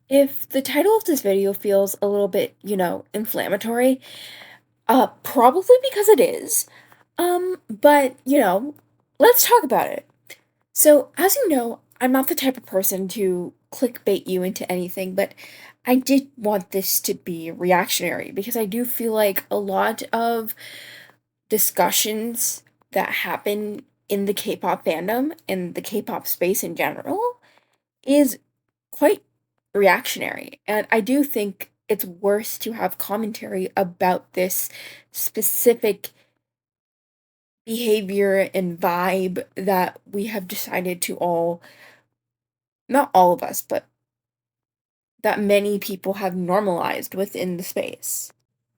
If the title of this video feels a little bit, inflammatory, probably because it is. But, let's talk about it. So, as you know, I'm not the type of person to clickbait you into anything, but I did want this to be reactionary because I do feel like a lot of discussions that happen in the K-pop fandom and the K-pop space in general is quite reactionary. And I do think it's worth to have commentary about this specific behavior and vibe that we have decided to all, not all of us, but that many people have normalized within the space.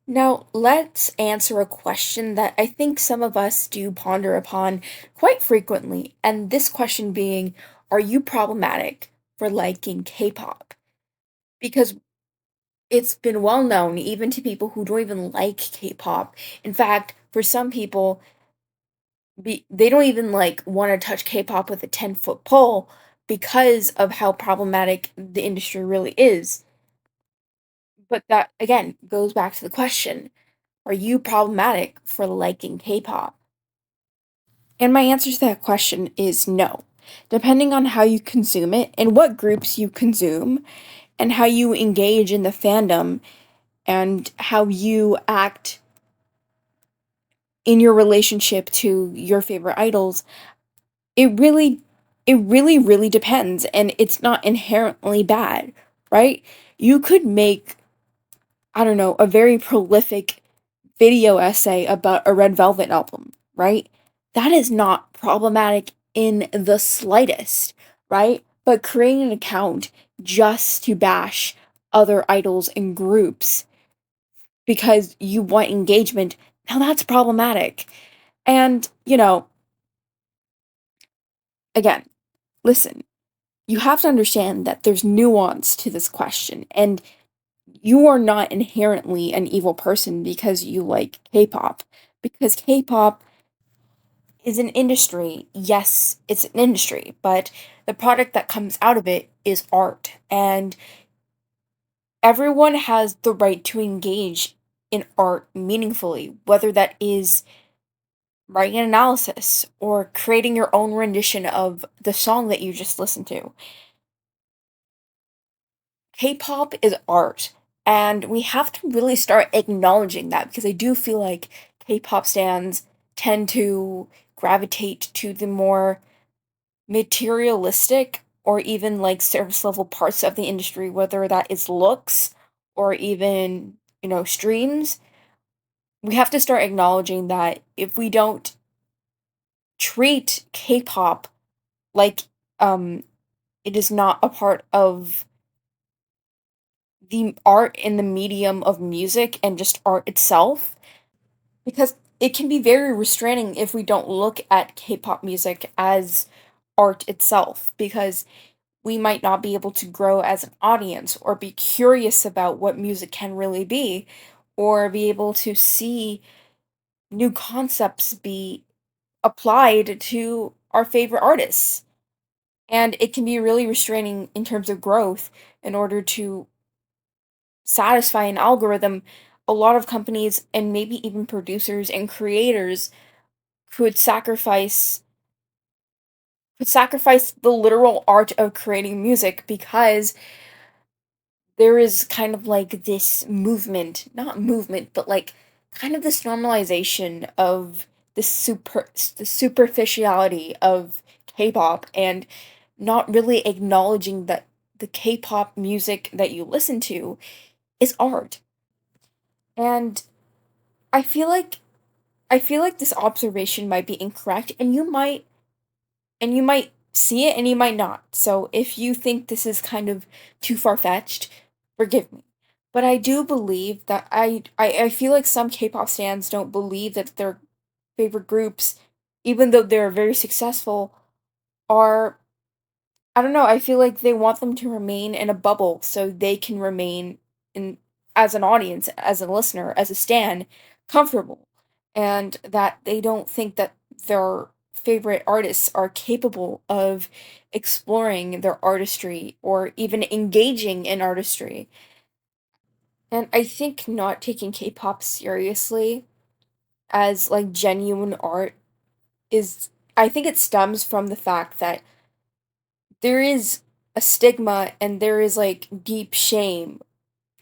Now, let's answer a question that I think some of us do ponder upon quite frequently, and this question being, are you problematic for liking K-pop? Because it's been well known, even to people who don't even like K-pop. In fact, for some people, they don't even like want to touch K-pop with a 10-foot pole because of how problematic the industry really is. But that again goes back to the question, are you problematic for liking K-pop? And my answer to that question is no. Depending on how you consume it and what groups you consume and how you engage in the fandom and how you act in your relationship to your favorite idols, it really really depends, and it's not inherently bad, right? You could make, I don't know, a very prolific video essay about a Red Velvet album, right? That is not problematic in the slightest, right? But creating an account just to bash other idols and groups because you want engagement, now that's problematic. And, again, listen, you have to understand that there's nuance to this question, and you are not inherently an evil person because you like K-pop. Because K-pop is an industry. Yes, it's an industry, but the product that comes out of it is art. And everyone has the right to engage in art meaningfully, whether that is writing an analysis or creating your own rendition of the song that you just listened to. K-pop is art, and we have to really start acknowledging that because I do feel like K-pop stans tend to gravitate to the more materialistic or even like surface level parts of the industry, whether that is looks or even, streams. We have to start acknowledging that if we don't treat K-pop like um it is not a part of the art in the medium of music and just art itself, because it can be very restraining if we don't look at K-pop music as art itself, because we might not be able to grow as an audience or be curious about what music can really be or be able to see new concepts be applied to our favorite artists. And it can be really restraining in terms of growth. In order to satisfy an algorithm, a lot of companies and maybe even producers and creators could sacrifice the literal art of creating music because there is kind of like this movement, not movement, but like kind of this normalization of the superficiality of K-pop and not really acknowledging that the K-pop music that you listen to is art. And I feel like this observation might be incorrect, and you might see it and you might not. So if you think this is kind of too far-fetched, forgive me. But I do believe that I feel like some K-pop stans don't believe that their favorite groups, even though they're very successful, are, I don't know, I feel like they want them to remain in a bubble so they can remain in, as an audience, as a listener, as a stan, comfortable. And that they don't think that their favorite artists are capable of exploring their artistry or even engaging in artistry. And I think not taking K-pop seriously as like genuine art is I think it stems from the fact that there is a stigma and there is like deep shame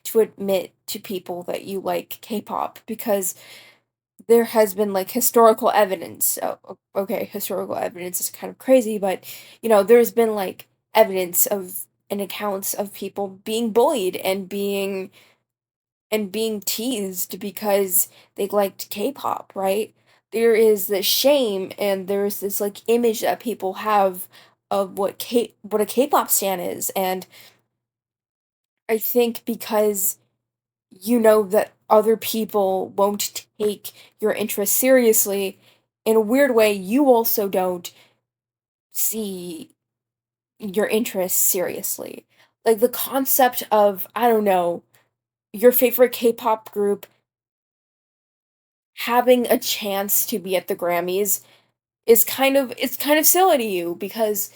to admit to people that you like K-pop because there has been like historical evidence. Okay, historical evidence is kind of crazy, but there's been like evidence of and accounts of people being bullied and being teased because they liked K-pop, right? There is this shame and there's this like image that people have of what a K-pop stan is, and I think because you know that other people won't take your interest seriously, in a weird way, you also don't see your interests seriously. Like the concept of, I don't know, your favorite K-pop group having a chance to be at the Grammys is it's kind of silly to you because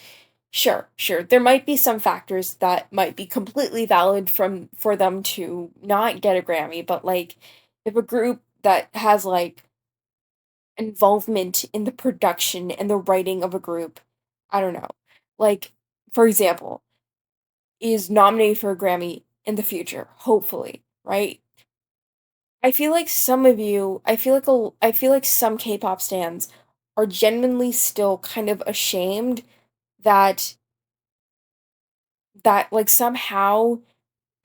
sure, there might be some factors that might be completely valid for them to not get a Grammy, but like if a group that has like involvement in the production and the writing of a group, I don't know. Like for example, is nominated for a Grammy in the future, hopefully, right? I feel like some K-pop stans are genuinely still kind of ashamed that like somehow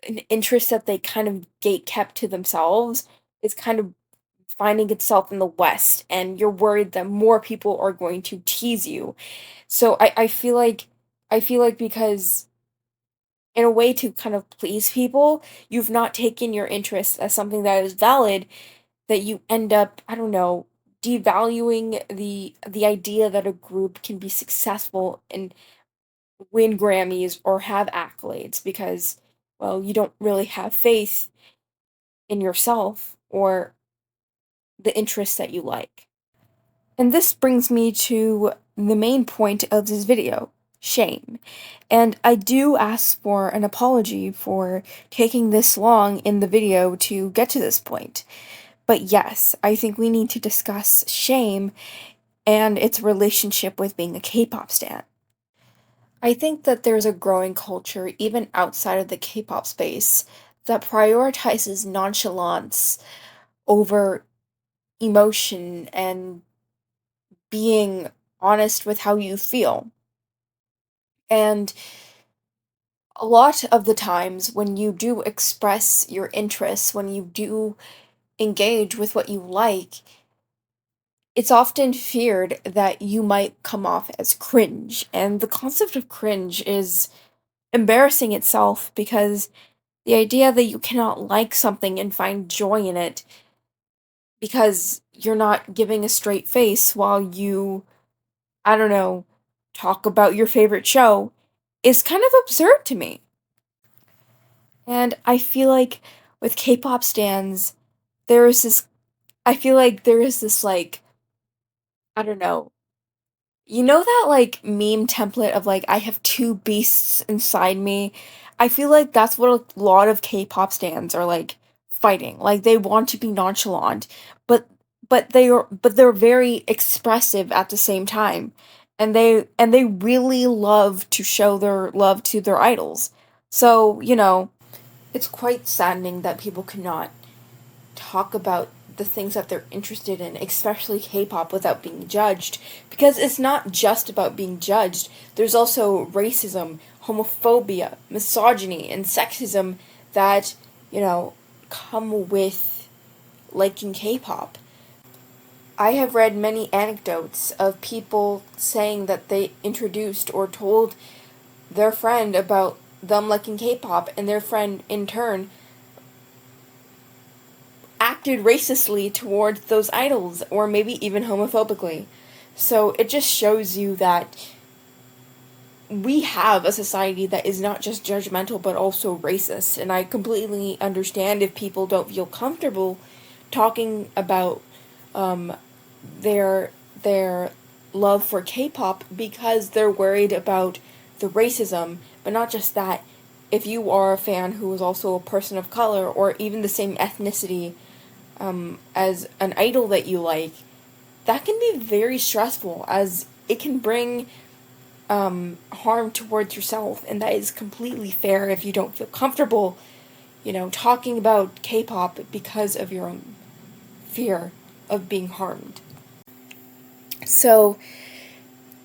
an interest that they kind of gate kept to themselves is kind of finding itself in the West, and you're worried that more people are going to tease you. So I feel like because in a way to kind of please people, you've not taken your interests as something that is valid, that you end up, I don't know, devaluing the idea that a group can be successful and win Grammys or have accolades because, well, you don't really have faith in yourself or the interests that you like. And this brings me to the main point of this video, shame. And I do ask for an apology for taking this long in the video to get to this point. But yes, I think we need to discuss shame and its relationship with being a K-pop stan. I think that there's a growing culture, even outside of the K-pop space, that prioritizes nonchalance over emotion and being honest with how you feel. And a lot of the times when you do express your interests, when you do engage with what you like, it's often feared that you might come off as cringe. And the concept of cringe is embarrassing itself because the idea that you cannot like something and find joy in it because you're not giving a straight face while you, I don't know, talk about your favorite show is kind of absurd to me. And I feel like with K-pop stans, there is this, I feel like there is this, like, I don't know, you know that, like, meme template of, like, I have two beasts inside me? I feel like that's what a lot of K-pop stans are, like, fighting. Like, they want to be nonchalant, but but they're very expressive at the same time, and they really love to show their love to their idols. So, it's quite saddening that people cannot talk about the things that they're interested in, especially K-pop, without being judged. Because it's not just about being judged. There's also racism, homophobia, misogyny, and sexism that, come with liking K-pop. I have read many anecdotes of people saying that they introduced or told their friend about them liking K-pop, and their friend in turn acted racistly towards those idols, or maybe even homophobically. So it just shows you that we have a society that is not just judgmental but also racist, and I completely understand if people don't feel comfortable talking about um, their love for K-pop because they're worried about the racism, but not just that. If you are a fan who is also a person of color or even the same ethnicity as an idol that you like, that can be very stressful as it can bring harm towards yourself, and that is completely fair if you don't feel comfortable, talking about K-pop because of your own fear of being harmed. So,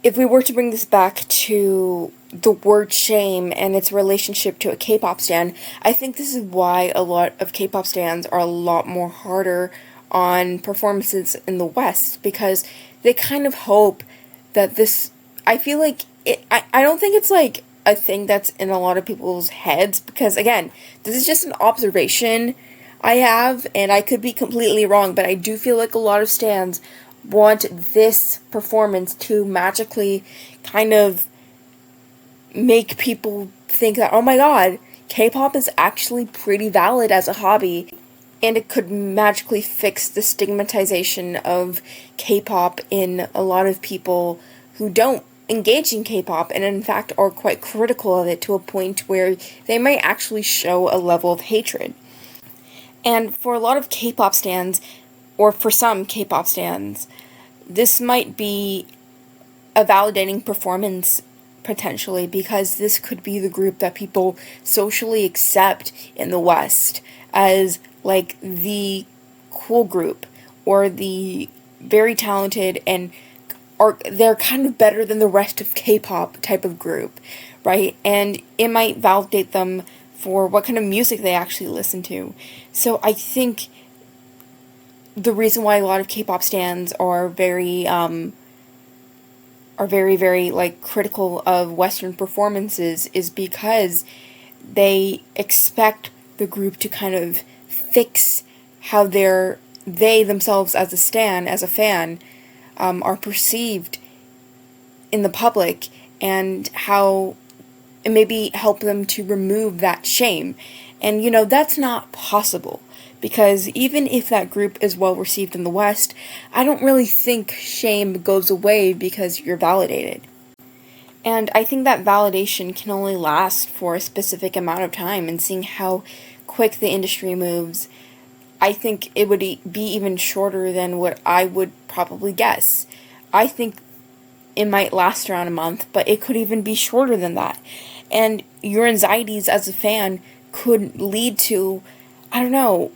if we were to bring this back to the word shame and its relationship to a K-pop stan, I think this is why a lot of K-pop stans are a lot more harder on performances in the West, because they kind of hope that this, I feel like, I don't think it's like a thing that's in a lot of people's heads, because again, this is just an observation I have, and I could be completely wrong, but I do feel like a lot of stans want this performance to magically kind of make people think that, oh my god, K-pop is actually pretty valid as a hobby, and it could magically fix the stigmatization of K-pop in a lot of people who don't engage in K-pop and in fact are quite critical of it to a point where they might actually show a level of hatred. And for a lot of K-pop stans, or for some K-pop stans, this might be a validating performance potentially, because this could be the group that people socially accept in the West as like the cool group or the very talented, and they're kind of better than the rest of K-pop type of group, right? And it might validate them for what kind of music they actually listen to. So I think the reason why a lot of K-pop stans are very, very, like, critical of Western performances is because they expect the group to kind of fix how they themselves as a stan, as a fan, are perceived in the public, and how it maybe help them to remove that shame. And, that's not possible, because even if that group is well received in the West, I don't really think shame goes away because you're validated. And I think that validation can only last for a specific amount of time, and seeing how quick the industry moves, I think it would be even shorter than what I would probably guess. I think it might last around a month, but it could even be shorter than that. And your anxieties as a fan could lead to, I don't know,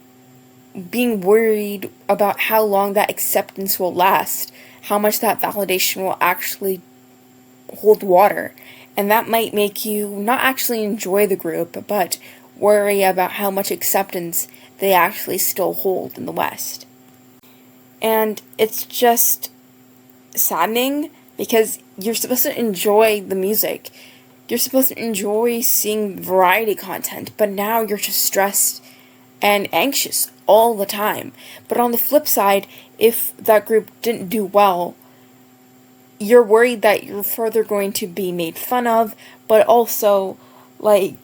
being worried about how long that acceptance will last, how much that validation will actually hold water. And that might make you not actually enjoy the group, but worry about how much acceptance they actually still hold in the West. And it's just saddening, because you're supposed to enjoy the music. You're supposed to enjoy seeing variety content, but now you're just stressed and anxious all the time. But on the flip side, if that group didn't do well, you're worried that you're further going to be made fun of, but also, like,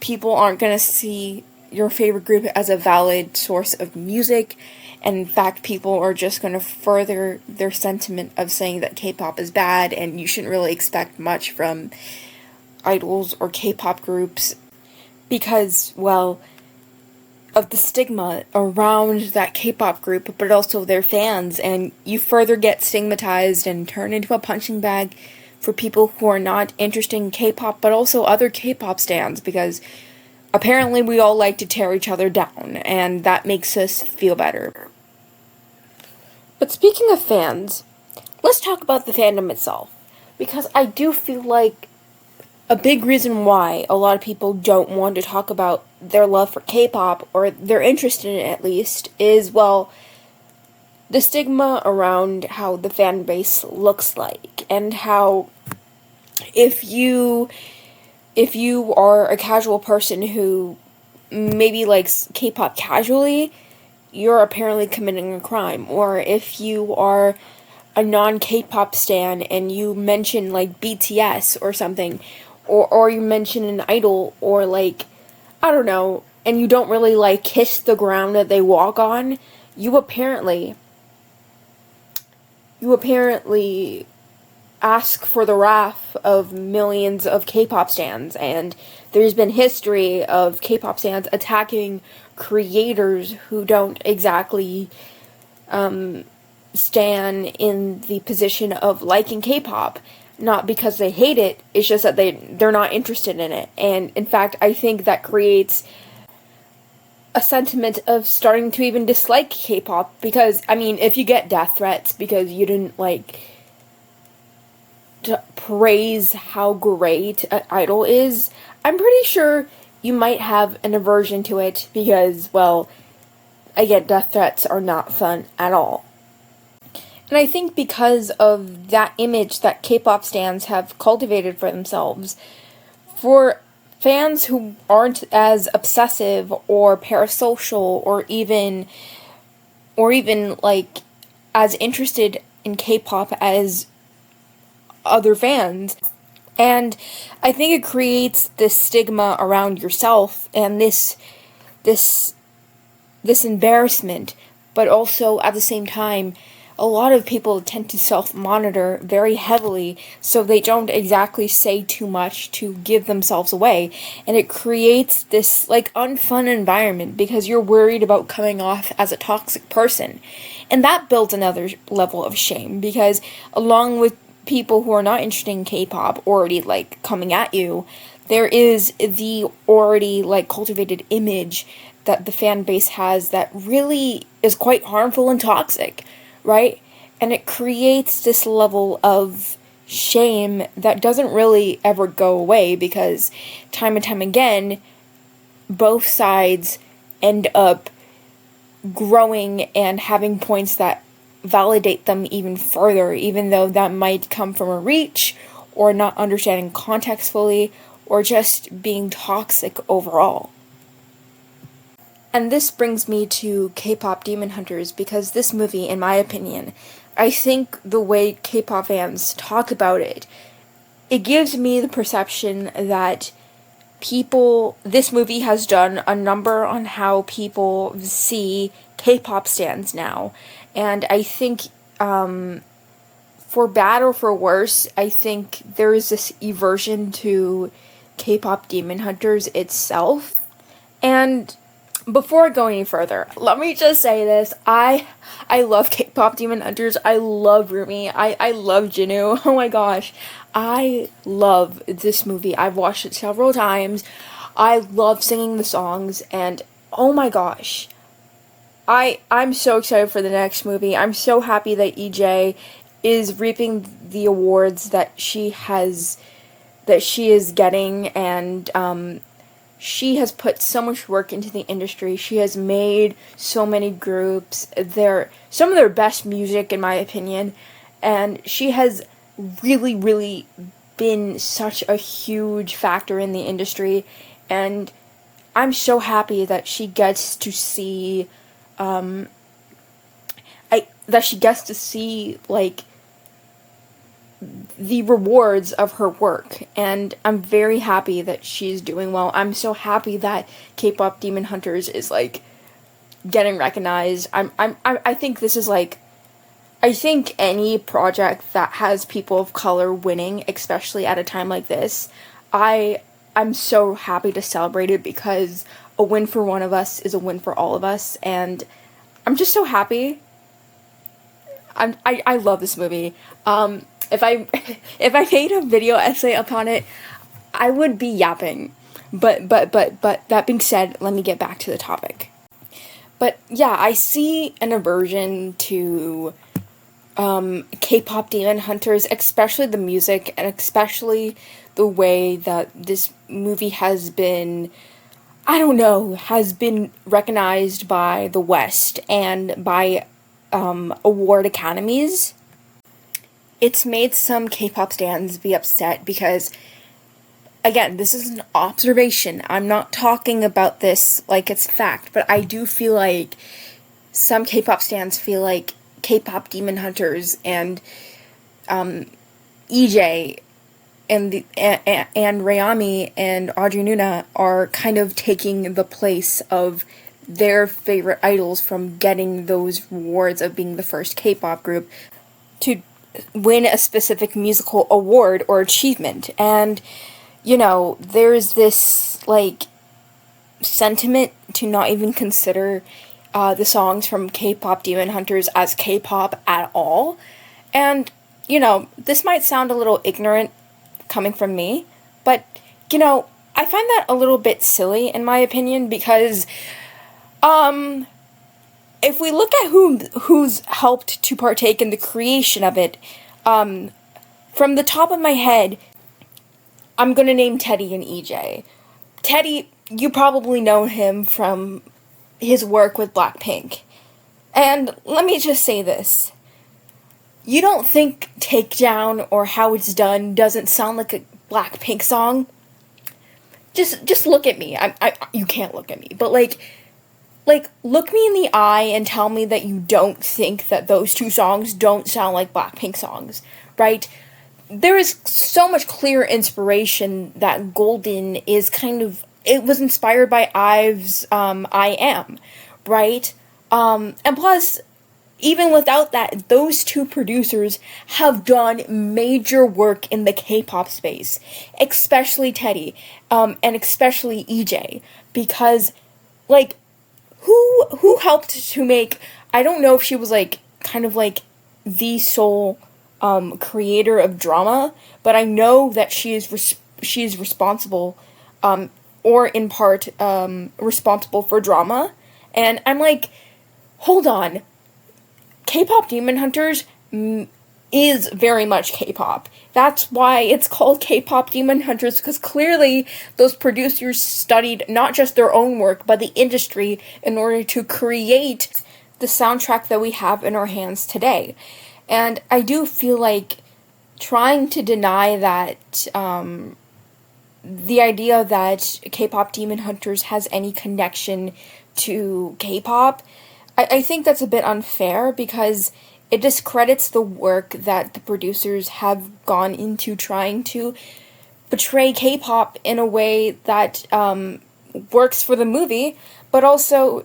people aren't going to see your favorite group as a valid source of music, and in fact, people are just going to further their sentiment of saying that K-pop is bad, and you shouldn't really expect much from idols or K-pop groups because, well, of the stigma around that K-pop group, but also their fans, and you further get stigmatized and turn into a punching bag for people who are not interested in K-pop, but also other K-pop stans, because apparently we all like to tear each other down, and that makes us feel better. But speaking of fans, let's talk about the fandom itself, because I do feel like a big reason why a lot of people don't want to talk about their love for K-pop, or their interest in it at least, is, well, the stigma around how the fan base looks like, and how if you are a casual person who maybe likes K-pop casually, you're apparently committing a crime. Or if you are a non-K-pop stan and you mention, like, BTS or something, or you mention an idol, or, like, I don't know, and you don't really, like, kiss the ground that they walk on, you apparently ask for the wrath of millions of K-pop stans, and there's been history of K-pop stans attacking creators who don't exactly stan in the position of liking K-pop, not because they hate it, it's just that they're not interested in it. And in fact, I think that creates a sentiment of starting to even dislike K-pop, because, I mean, if you get death threats because you didn't, like, to praise how great an idol is, I'm pretty sure you might have an aversion to it because, well, again, death threats are not fun at all. And I think because of that image that K-pop stans have cultivated for themselves, for fans who aren't as obsessive or parasocial or even like as interested in K-pop as other fans, and I think it creates this stigma around yourself and this embarrassment, but also at the same time, a lot of people tend to self-monitor very heavily, so they don't exactly say too much to give themselves away, and it creates this, like, unfun environment because you're worried about coming off as a toxic person. And that builds another level of shame, because along with people who are not interested in K-pop already, like, coming at you, there is the already, like, cultivated image that the fan base has that really is quite harmful and toxic, right? And it creates this level of shame that doesn't really ever go away, because time and time again, both sides end up growing and having points that validate them even further, even though that might come from a reach, or not understanding context fully, or just being toxic overall. And this brings me to K-pop Demon Hunters, because this movie, in my opinion, I think the way K-pop fans talk about it, it gives me the perception that this movie has done a number on how people see K-pop stans now. And I think, for bad or for worse, I think there is this aversion to K-pop Demon Hunters itself. And before I go any further, let me just say this. I love K-pop Demon Hunters. I love Rumi. I love Jinu. Oh my gosh. I love this movie. I've watched it several times. I love singing the songs, and oh my gosh. I'm so excited for the next movie. I'm so happy that EJ is reaping the awards that she is getting, and she has put so much work into the industry. She has made so many groups. They're some of their best music, in my opinion. And she has really, really been such a huge factor in the industry. And I'm so happy that she gets to see, like, the rewards of her work, and I'm very happy that she's doing well. I'm so happy that K-pop Demon Hunters is, like, getting recognized. I think this is, like, I think any project that has people of color winning, especially at a time like this, I'm so happy to celebrate it, because a win for one of us is a win for all of us, and I'm just so happy. I love this movie. If I made a video essay upon it, I would be yapping. But that being said, let me get back to the topic. But yeah, I see an aversion to K-pop Demon Hunters, especially the music, and especially the way that this movie has been, I don't know, has been recognized by the West and by award academies. It's made some K-pop stans be upset because, again, this is an observation. I'm not talking about this like it's fact, but I do feel like some K-pop stans feel like K-pop Demon Hunters and EJ and Rayami and Audrey Nuna are kind of taking the place of their favorite idols from getting those rewards of being the first K-pop group to win a specific musical award or achievement. And, there's this, like, sentiment to not even consider the songs from K-pop Demon Hunters as K-pop at all. And, this might sound a little ignorant coming from me, but, I find that a little bit silly, in my opinion, because, if we look at who's helped to partake in the creation of it, from the top of my head, I'm gonna name Teddy and EJ. Teddy, you probably know him from his work with Blackpink. And let me just say this. You don't think Takedown or How It's Done doesn't sound like a Blackpink song? Just look at me. You can't look at me, but like, look me in the eye and tell me that you don't think that those two songs don't sound like Blackpink songs, right? There is so much clear inspiration that Golden is it was inspired by IVE's I Am, right? And plus, even without that, those two producers have done major work in the K-pop space, especially Teddy, and especially EJ, because, like, who helped to make, I don't know if she was, like, kind of, like, the sole, creator of drama, but I know that she is responsible, or in part, responsible for drama, and I'm like, hold on, K-pop Demon Hunters is very much K-pop. That's why it's called K-pop Demon Hunters, because clearly those producers studied not just their own work, but the industry in order to create the soundtrack that we have in our hands today. And I do feel like trying to deny that, the idea that K-pop Demon Hunters has any connection to K-pop, I think that's a bit unfair, because it discredits the work that the producers have gone into trying to portray K-pop in a way that works for the movie, but also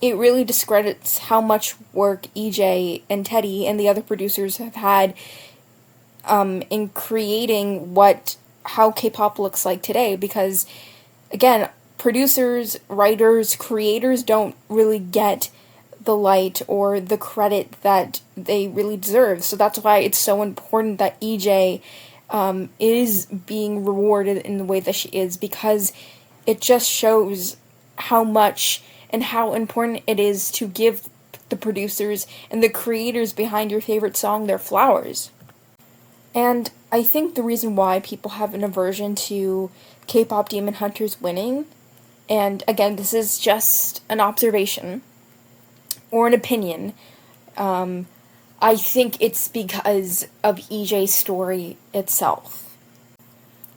it really discredits how much work EJ and Teddy and the other producers have had in creating how K-pop looks like today, because, again, producers, writers, creators don't really get the light or the credit that they really deserve. So that's why it's so important that EJ is being rewarded in the way that she is, because it just shows how much and how important it is to give the producers and the creators behind your favorite song their flowers. And I think the reason why people have an aversion to K-pop Demon Hunters winning, and again, this is just an observation or an opinion, I think it's because of EJ's story itself.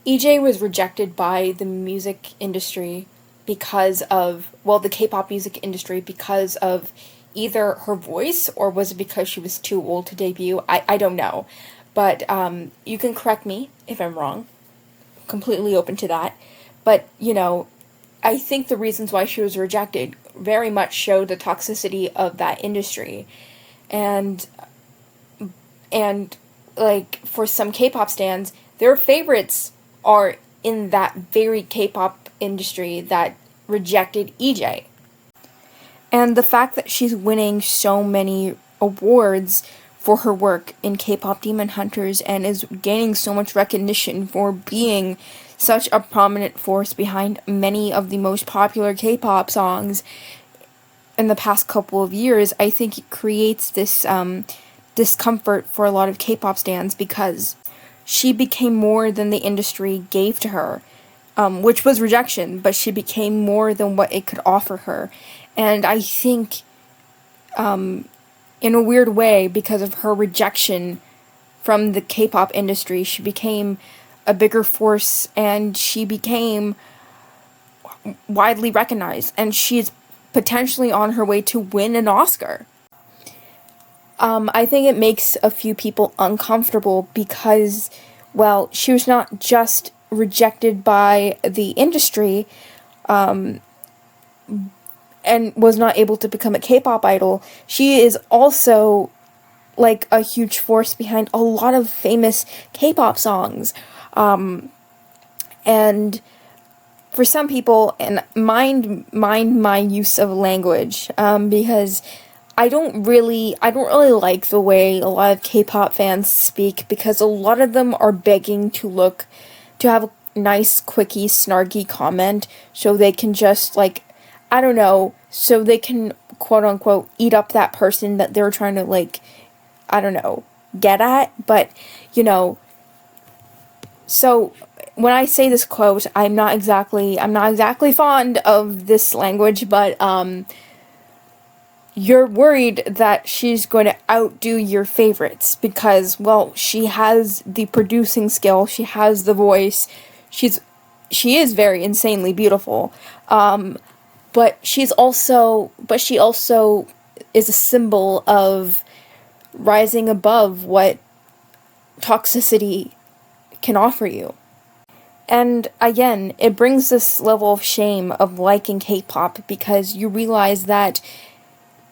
EJ was rejected by the music industry because of, the K-pop music industry, because of either her voice, or was it because she was too old to debut? I don't know. But you can correct me if I'm wrong. Completely open to that. But, I think the reasons why she was rejected very much show the toxicity of that industry. And like, for some K-pop stans, their favorites are in that very K-pop industry that rejected EJ. And the fact that she's winning so many awards for her work in K-pop Demon Hunters and is gaining so much recognition for being such a prominent force behind many of the most popular K-pop songs in the past couple of years, I think it creates this discomfort for a lot of K-pop stans, because she became more than the industry gave to her, which was rejection, but she became more than what it could offer her. And I think, in a weird way, because of her rejection from the K-pop industry, she became a bigger force, and she became widely recognized, and she is potentially on her way to win an Oscar. I think it makes a few people uncomfortable because, she was not just rejected by the industry, and was not able to become a K-pop idol. She is also like a huge force behind a lot of famous K-pop songs. And for some people, and mind my use of language, because I don't really like the way a lot of K-pop fans speak, because a lot of them are begging to have a nice, quickie, snarky comment so they can just, like, I don't know, so they can, quote unquote, eat up that person that they're trying to, like, I don't know, get at. But, you know, so when I say this quote, I'm not exactly fond of this language, but, you're worried that she's going to outdo your favorites because, well, she has the producing skill, she has the voice, she is very insanely beautiful, but she also is a symbol of rising above what toxicity can offer you. And again, it brings this level of shame of liking K-pop because you realize that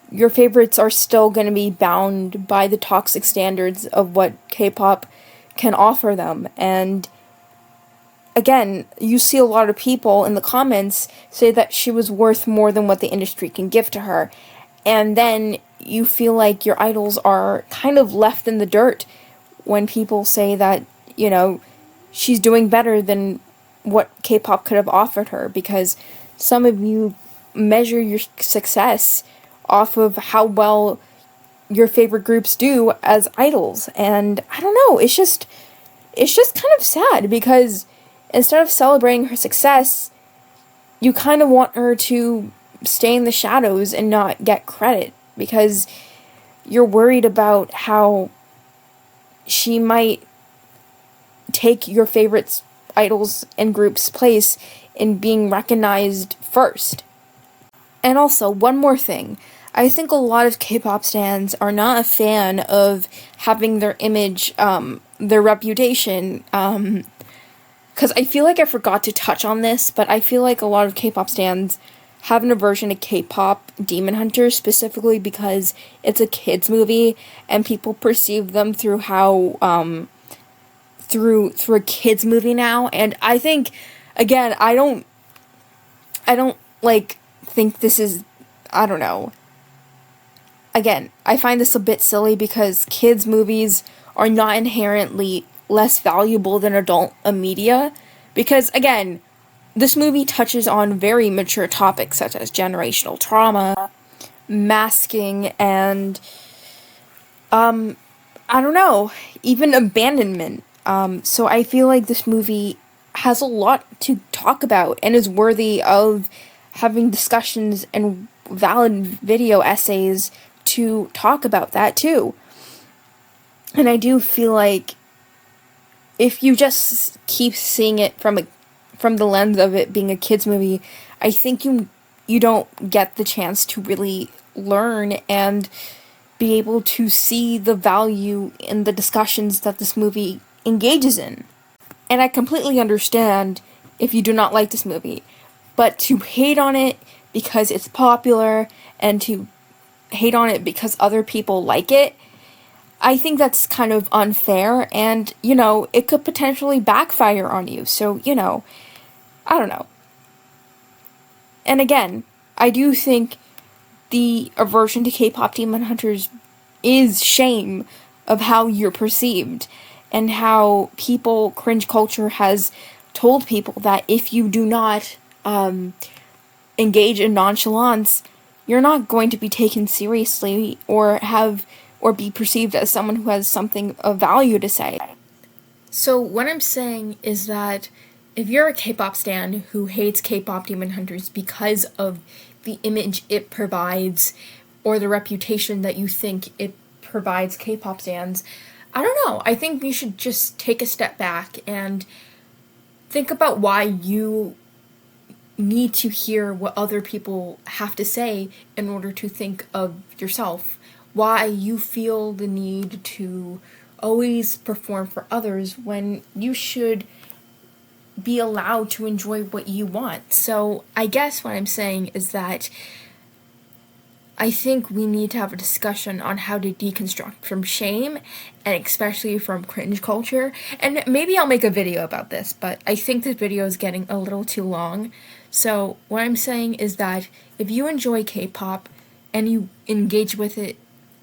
your favorites are still going to be bound by the toxic standards of what K-pop can offer them. And again, you see a lot of people in the comments say that she was worth more than what the industry can give to her. And then you feel like your idols are kind of left in the dirt when people say that, you know, she's doing better than what K-pop could have offered her, because some of you measure your success off of how well your favorite groups do as idols. And I don't know, it's just kind of sad because instead of celebrating her success, you kind of want her to stay in the shadows and not get credit because you're worried about how she might take your favorite idols and groups' place in being recognized first. And also, one more thing. I think a lot of K-pop stans are not a fan of having their image, their reputation, because I feel like I forgot to touch on this, but I feel like a lot of K-pop stans have an aversion to K-pop Demon Hunters, specifically because it's a kids movie, and people perceive them through how, through a kids movie now, and I think, again, I don't, like, think this is, I don't know. Again, I find this a bit silly because kids' movies are not inherently less valuable than adult media. Because, again, this movie touches on very mature topics such as generational trauma, masking, and, I don't know, even abandonment. So I feel like this movie has a lot to talk about and is worthy of having discussions and valid video essays to talk about that too. And I do feel like if you just keep seeing it from the lens of it being a kids movie, I think you don't get the chance to really learn and be able to see the value in the discussions that this movie engages in. And I completely understand if you do not like this movie, but to hate on it because it's popular and to hate on it because other people like it, I think that's kind of unfair, and, you know, it could potentially backfire on you. So, you know, I don't know. And again, I do think the aversion to K-pop Demon Hunters is shame of how you're perceived and how cringe culture has told people that if you do not engage in nonchalance, you're not going to be taken seriously or be perceived as someone who has something of value to say. So what I'm saying is that if you're a K-pop stan who hates K-pop Demon Hunters because of the image it provides or the reputation that you think it provides K-pop stans, I don't know. I think you should just take a step back and think about why you need to hear what other people have to say in order to think of yourself. Why you feel the need to always perform for others when you should be allowed to enjoy what you want. So I guess what I'm saying is that I think we need to have a discussion on how to deconstruct from shame, and especially from cringe culture. And maybe I'll make a video about this, but I think this video is getting a little too long. So what I'm saying is that if you enjoy K-pop and you engage with it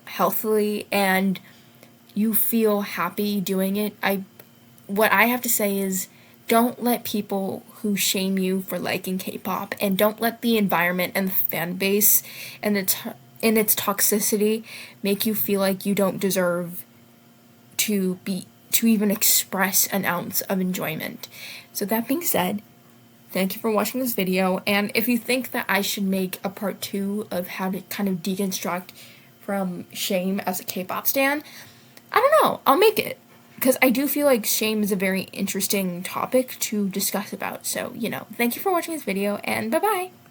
healthily and you feel happy doing it, what I have to say is, don't let people who shame you for liking K-pop, and don't let the environment and the fan base and its toxicity make you feel like you don't deserve to even express an ounce of enjoyment. So that being said, thank you for watching this video, and if you think that I should make a part 2 of how to kind of deconstruct from shame as a K-pop stan, I don't know, I'll make it. Because I do feel like shame is a very interesting topic to discuss about. So, thank you for watching this video, and bye-bye!